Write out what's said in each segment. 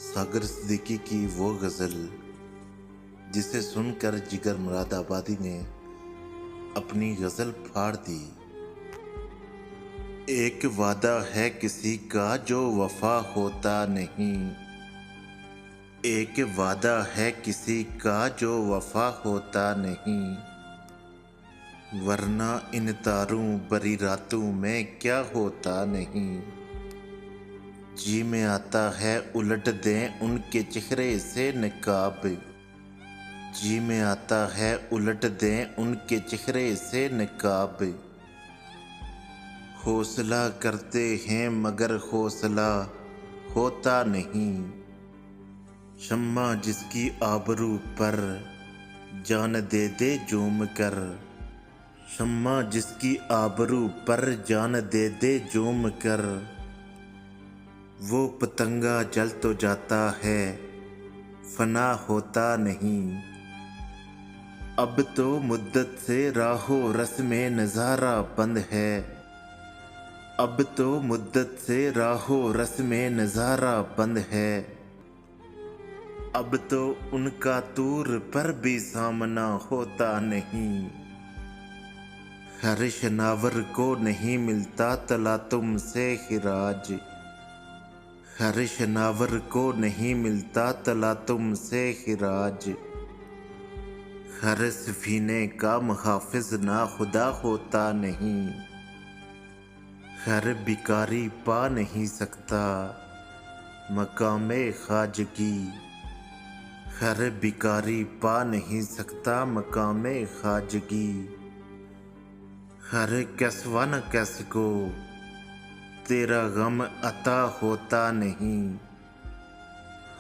सागर सिद्दीकी की वो गज़ल जिसे सुनकर जिगर मुरादाबादी ने अपनी गज़ल फाड़ दी। एक वादा है किसी का जो वफा होता नहीं, एक वादा है किसी का जो वफा होता नहीं, वरना इन तारों बरी रातों में क्या होता नहीं। जी में आता है उलट दें उनके चेहरे से नकाब, जी में आता है उलट दें उनके चेहरे से नकाब। हौसला करते हैं मगर हौसला होता नहीं, शम्मा जिसकी आबरू पर जान दे दे झूम कर, शम्मा जिसकी आबरू पर जान दे दे झूम कर। वो पतंगा जल तो जाता है फना होता नहीं, अब तो मुद्दत से राहो रस में नज़ारा बंद है, अब तो मुद्दत से राहो रस में नज़ारा बंद है। अब तो उनका तूर पर भी सामना होता नहीं, हर शनावर को नहीं मिलता तला तुमसे खिराज, हर शनावर को नहीं मिलता तला तुमसे खिराज। हर सफीने का मुहाफिज ना खुदा होता नहीं, हर भिखारी पा नहीं सकता मकामे ख्वाजगी, हर भिखारी पा नहीं सकता मकामे ख्वाजगी। हर कैसवा न कैस को तेरा गम अता होता नहीं,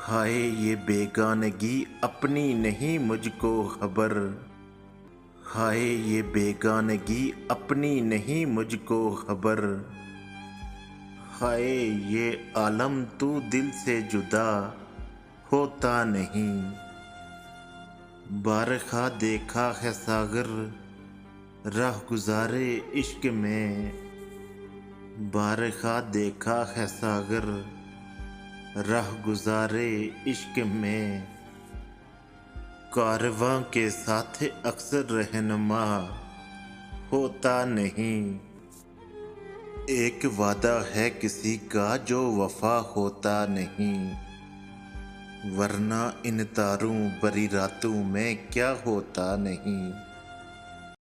हाय ये बेगानगी अपनी नहीं मुझको खबर, हाय ये बेगानगी अपनी नहीं मुझको खबर। हाय ये आलम तू दिल से जुदा होता नहीं, बारखा देखा है सागर राह गुजारे इश्क में, बारखा देखा है सागर राह गुजारे इश्क में। कारवां के साथ अक्सर रहनुमा होता नहीं, एक वादा है किसी का जो वफा होता नहीं, वरना इन तारों बरी रातों में क्या होता नहीं।